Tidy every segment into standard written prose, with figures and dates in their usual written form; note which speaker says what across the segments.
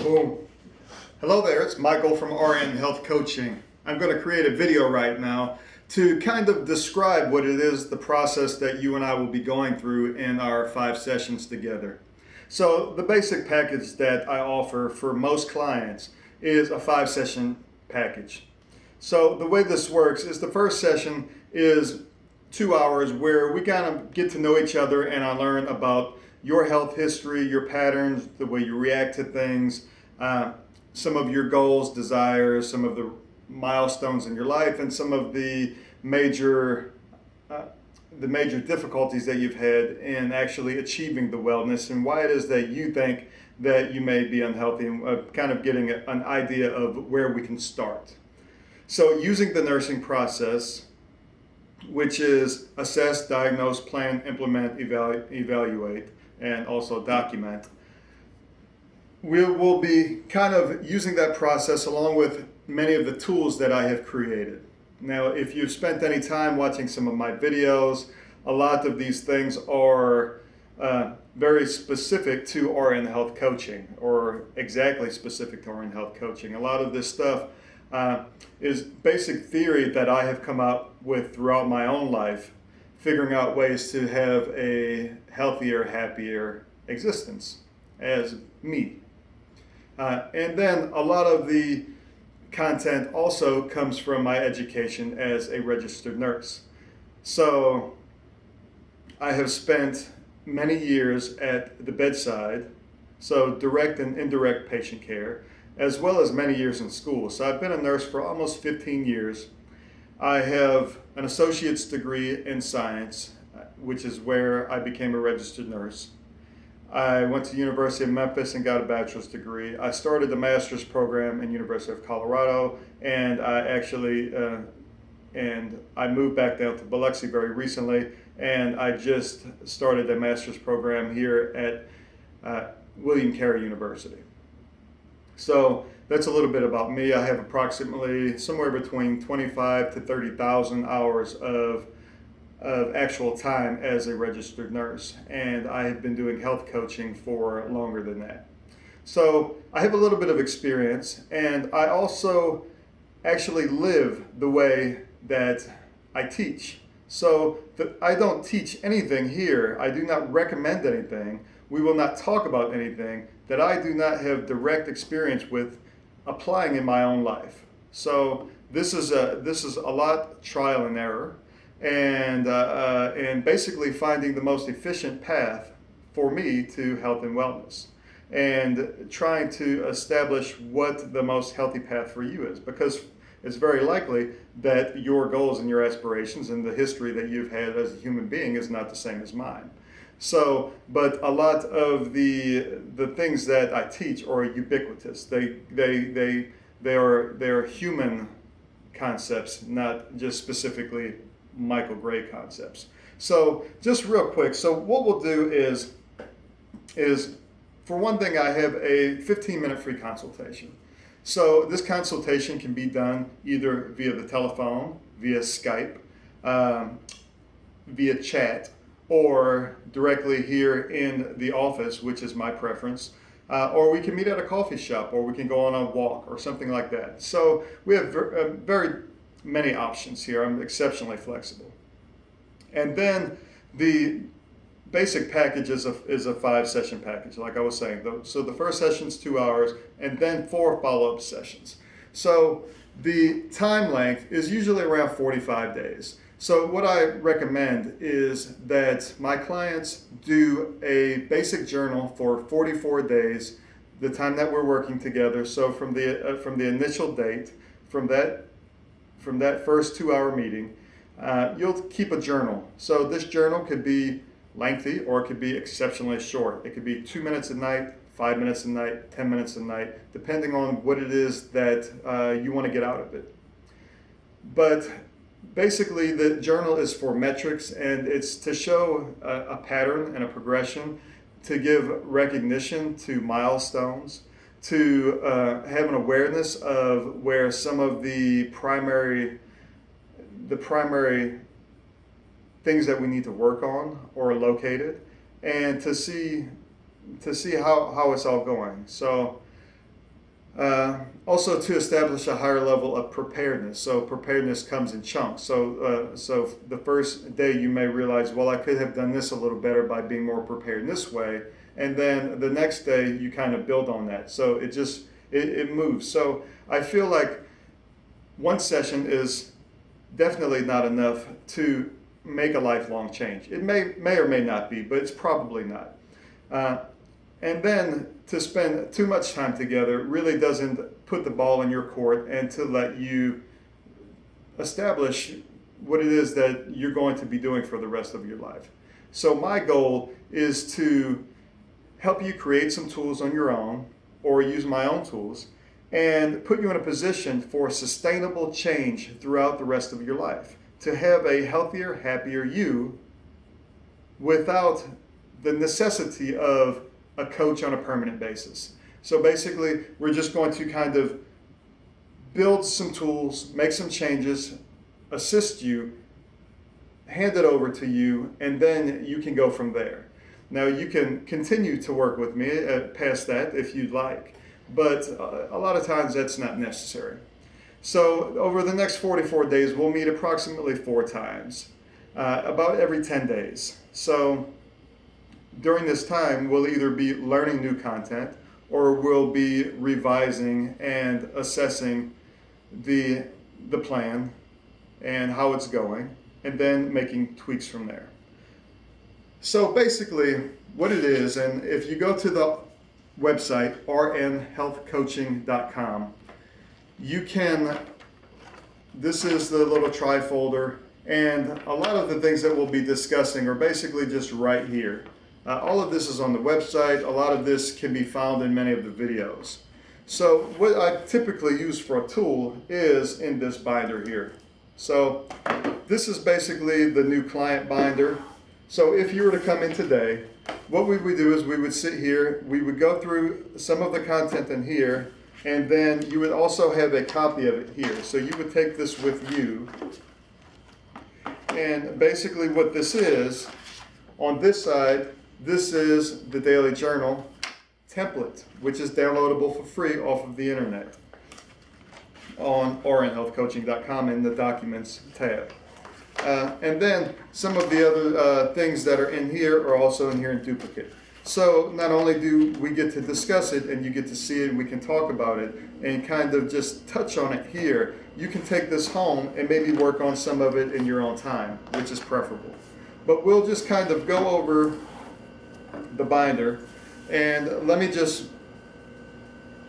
Speaker 1: Boom. Hello there, it's Michael from RN Health Coaching. I'm going to create a video right now to kind of describe what it is, the process that you and I will be going through in our 5 sessions together. So the basic package that I offer for most clients is a 5-session package. So the way this works is the first session is 2 hours where we kind of get to know each other and I learn about your health history, your patterns, the way you react to things, some of your goals, desires, some of the milestones in your life, and some of the major difficulties that you've had in actually achieving the wellness and why it is that you think that you may be unhealthy, and kind of getting an idea of where we can start. So using the nursing process, which is assess, diagnose, plan, implement, evaluate, and also document, we will be kind of using that process along with many of the tools that I have created. Now, if you've spent any time watching some of my videos, a lot of these things are very specific to RN Health Coaching, or exactly specific to RN Health Coaching. A lot of this stuff is basic theory that I have come up with throughout my own life, figuring out ways to have a healthier, happier existence as me. And then a lot of the content also comes from my education as a registered nurse. So I have spent many years at the bedside, so direct and indirect patient care, as well as many years in school. So I've been a nurse for almost 15 years. I have an associate's degree in science, which is where I became a registered nurse. I went to the University of Memphis and got a bachelor's degree. I started the master's program in University of Colorado, and I moved back down to Biloxi very recently, and I just started a master's program here at William Carey University. So that's a little bit about me. I have approximately somewhere between 25 to 30,000 hours of actual time as a registered nurse, and I have been doing health coaching for longer than that. So I have a little bit of experience, and I also actually live the way that I teach. So I don't teach anything here. I do not recommend anything. We will not talk about anything that I do not have direct experience with applying in my own life. So this is a lot trial and error, and basically finding the most efficient path for me to health and wellness, and trying to establish what the most healthy path for you is, because it's very likely that your goals and your aspirations and the history that you've had as a human being is not the same as mine. So, but a lot of the things that I teach are ubiquitous. They are human concepts, not just specifically Michael Gray concepts. So just real quick, so what we'll do is for one thing, I have a 15-minute free consultation. So this consultation can be done either via the telephone, via Skype, via chat, or directly here in the office, which is my preference, or we can meet at a coffee shop, or we can go on a walk or something like that. So we have very many options here. I'm exceptionally flexible. And then the basic package is a 5-session package, like I was saying. So the first session is 2 hours, and then 4 follow-up sessions. So the time length is usually around 45 days. So what I recommend is that my clients do a basic journal for 44 days, the time that we're working together. So from the initial date, from that first 2-hour meeting, you'll keep a journal. So this journal could be lengthy, or it could be exceptionally short. It could be 2 minutes a night, 5 minutes a night, 10 minutes a night, depending on what it is that you want to get out of it. But basically, the journal is for metrics, and it's to show a pattern and a progression, to give recognition to milestones, to have an awareness of where some of the primary things that we need to work on are located, and to see how it's all going. So Also to establish a higher level of preparedness. So preparedness comes in chunks. So the first day you may realize, well, I could have done this a little better by being more prepared in this way. And then the next day you kind of build on that. So it moves. So I feel like one session is definitely not enough to make a lifelong change. It may or may not be, but it's probably not. And then to spend too much time together really doesn't put the ball in your court and to let you establish what it is that you're going to be doing for the rest of your life. So my goal is to help you create some tools on your own or use my own tools and put you in a position for sustainable change throughout the rest of your life. To have a healthier, happier you without the necessity of a coach on a permanent basis. So basically, we're just going to kind of build some tools, make some changes, assist you, hand it over to you, and then you can go from there. Now, you can continue to work with me past that if you'd like, but a lot of times that's not necessary. So over the next 44 days, we'll meet approximately 4 times, about every 10 days. So during this time, we'll either be learning new content or we'll be revising and assessing the plan and how it's going, and then making tweaks from there. So basically what it is, and if you go to the website rnhealthcoaching.com, this is the little tri-folder, and a lot of the things that we'll be discussing are basically just right here. All of this is on the website. A lot of this can be found in many of the videos. So what I typically use for a tool is in this binder here. So this is basically the new client binder. So if you were to come in today, what we would do is we would sit here, we would go through some of the content in here, and then you would also have a copy of it here. So you would take this with you. And basically what this is, on this side, this is the daily journal template, which is downloadable for free off of the internet on rnhealthcoaching.com in the Documents tab. And then some of the other things that are in here are also in here in duplicate. So not only do we get to discuss it and you get to see it and we can talk about it and kind of just touch on it here, you can take this home and maybe work on some of it in your own time, which is preferable. But we'll just kind of go over the binder, and let me just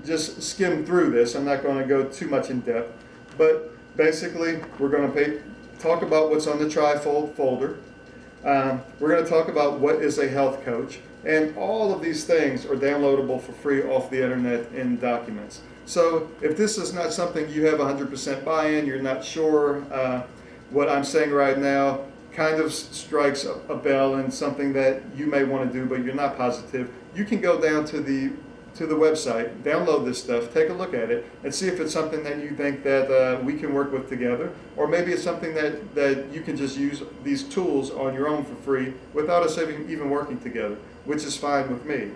Speaker 1: skim through this. I'm not going to go too much in depth, but basically we're going to talk about what's on the tri-fold folder. We're going to talk about what is a health coach, and all of these things are downloadable for free off the internet in Documents. So if this is not something you have 100% buy-in, you're not sure what I'm saying right now kind of strikes a bell and something that you may want to do, but you're not positive, you can go down to the website, download this stuff, take a look at it, and see if it's something that you think that we can work with together, or maybe it's something that you can just use these tools on your own for free without us even working together, which is fine with me.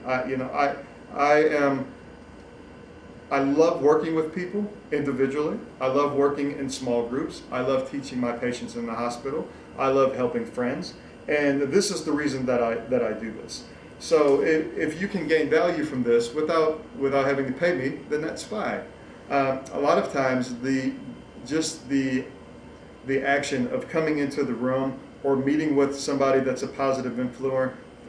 Speaker 1: I love working with people individually. I love working in small groups. I love teaching my patients in the hospital. I love helping friends, and this is the reason that I do this. So if you can gain value from this without having to pay me, then that's fine. A lot of times the action of coming into the room or meeting with somebody that's a positive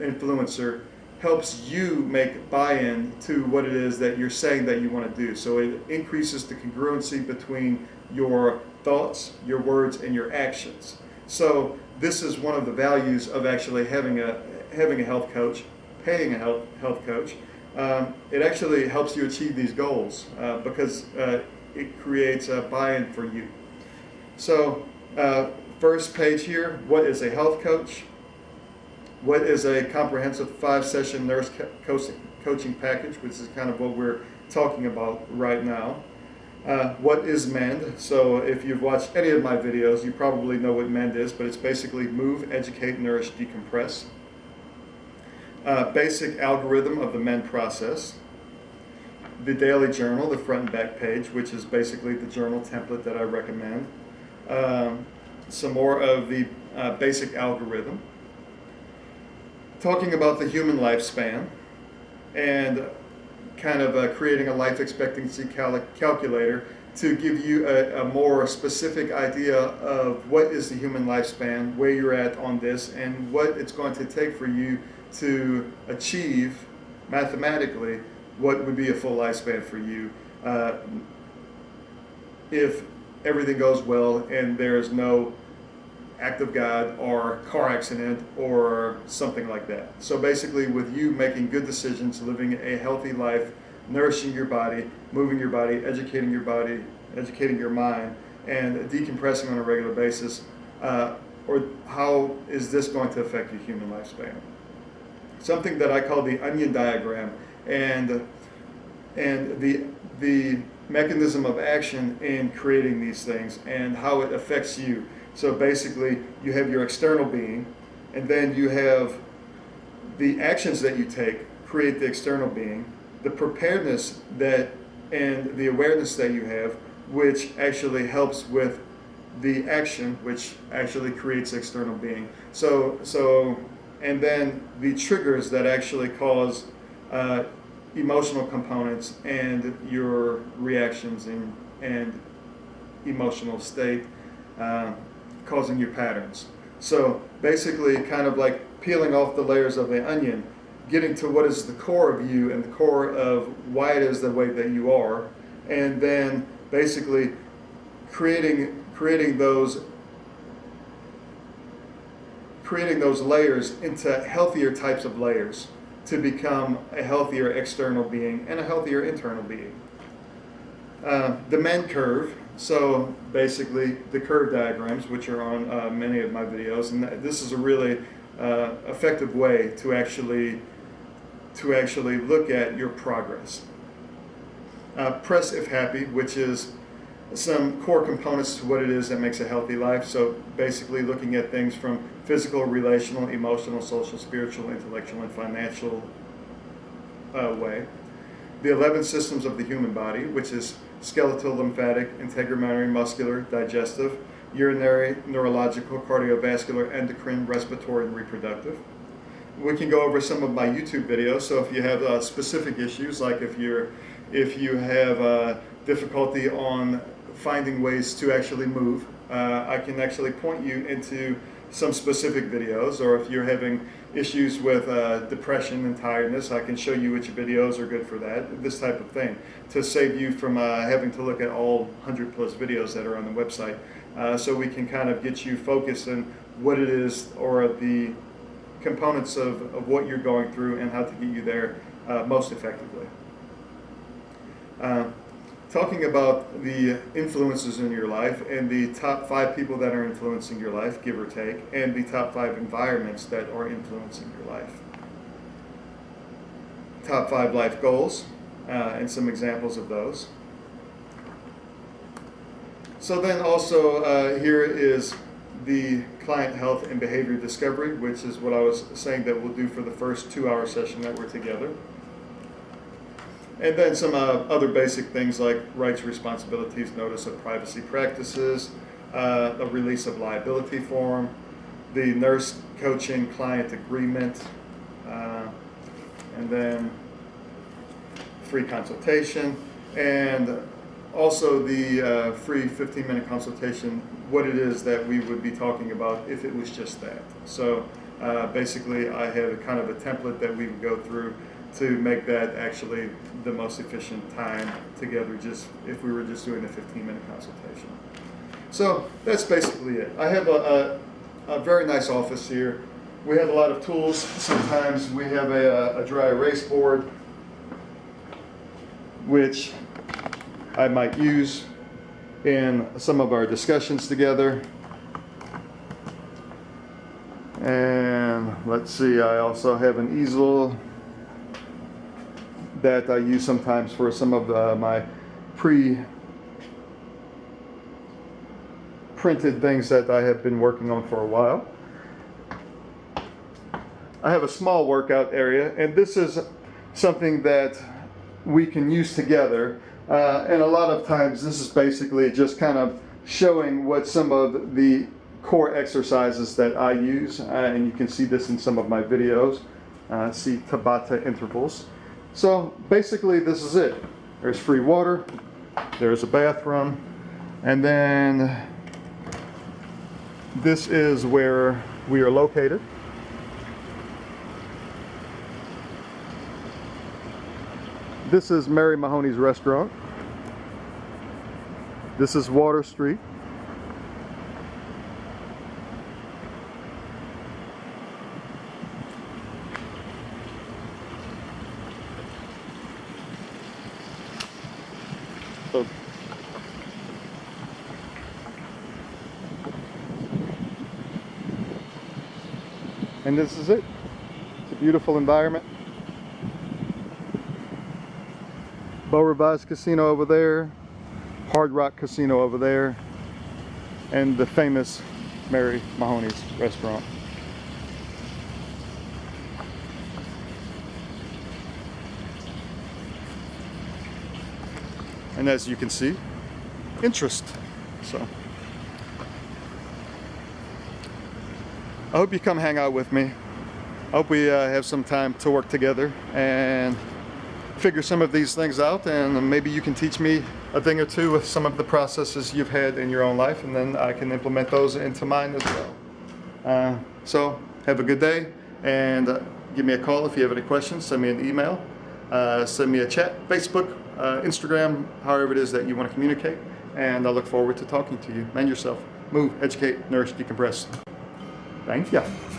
Speaker 1: influencer helps you make buy-in to what it is that you're saying that you want to do. So it increases the congruency between your thoughts, your words, and your actions. So this is one of the values of actually having a health coach, paying a health coach. It actually helps you achieve these goals because it creates a buy-in for you. So first page here, what is a health coach? What is a comprehensive 5-session nurse coaching package, which is kind of what we're talking about right now. What is m.e.n.d? So if you've watched any of my videos, you probably know what m.e.n.d is, but it's basically move, educate, nourish, decompress. Basic algorithm of the m.e.n.d process. the daily journal, the front and back page, which is basically the journal template that I recommend. Some more of the basic algorithm. Talking about the human lifespan and kind of creating a life expectancy calculator to give you a more specific idea of what is the human lifespan, where you're at on this, and what it's going to take for you to achieve mathematically what would be a full lifespan for you if everything goes well and there's no act of God or car accident or something like that. So basically, with you making good decisions, living a healthy life, nourishing your body, moving your body, educating your mind, and decompressing on a regular basis, or how is this going to affect your human lifespan? Something that I call the onion diagram, and the mechanism of action in creating these things and how it affects you. So basically, you have your external being, and then you have the actions that you take create the external being, the preparedness that and the awareness that you have, which actually helps with the action, which actually creates external being. And then the triggers that actually cause emotional components and your reactions and emotional state, causing your patterns. So basically, kind of like peeling off the layers of the onion, getting to what is the core of you and the core of why it is the way that you are, and then basically creating those layers into healthier types of layers to become a healthier external being and a healthier internal being. The m.e.n.d curve, so basically the curve diagrams, which are on many of my videos, and this is a really effective way to actually look at your progress. Press if happy, which is some core components to what it is that makes a healthy life. So basically looking at things from physical, relational, emotional, social, spiritual, intellectual, and financial way. The 11 systems of the human body, which is skeletal, lymphatic, integumentary, muscular, digestive, urinary, neurological, cardiovascular, endocrine, respiratory, and reproductive. We can go over some of my YouTube videos. So if you have specific issues, like if you have difficulty on finding ways to actually move, I can actually point you into some specific videos. Or if you're having issues with depression and tiredness, I can show you which videos are good for that, this type of thing, to save you from having to look at all 100 plus videos that are on the website. So we can kind of get you focused on what it is, or the components of what you're going through and how to get you there most effectively. Talking about the influences in your life and the top 5 people that are influencing your life, give or take, and the top 5 environments that are influencing your life. Top 5 life goals, and some examples of those. So then also here is the client health and behavior discovery, which is what I was saying that we'll do for the first 2-hour session that we're together. And then some other basic things like rights, responsibilities, notice of privacy practices, a release of liability form, the nurse coaching client agreement, and then free consultation, and also the free 15-minute consultation, what it is that we would be talking about if it was just that. So basically I have a kind of a template that we would go through to make that actually the most efficient time together, just if we were just doing a 15-minute consultation. So that's basically it. I have a very nice office here. We have a lot of tools. Sometimes we have a dry erase board, which I might use in some of our discussions together. And let's see, I also have an easel that I use sometimes for some of my pre-printed things that I have been working on for a while. I have a small workout area, and this is something that we can use together. And a lot of times this is basically just kind of showing what some of the core exercises that I use, and you can see this in some of my videos. See Tabata intervals. So basically this is it. There's free water, there's a bathroom, and then this is where we are located. This is Mary Mahoney's restaurant. This is Water Street. So, and this is it. It's a beautiful environment. Beau Rivage Casino over there, Hard Rock Casino over there, and the famous Mary Mahoney's restaurant. And as you can see, interest. So I hope you come hang out with me. I hope we have some time to work together and figure some of these things out, and maybe you can teach me a thing or two with some of the processes you've had in your own life, and then I can implement those into mine as well. So have a good day, and give me a call if you have any questions. Send me an email, send me a chat, Facebook, Instagram, however it is that you want to communicate, and I look forward to talking to you. Man yourself. Move, educate, nourish, decompress. Thank you.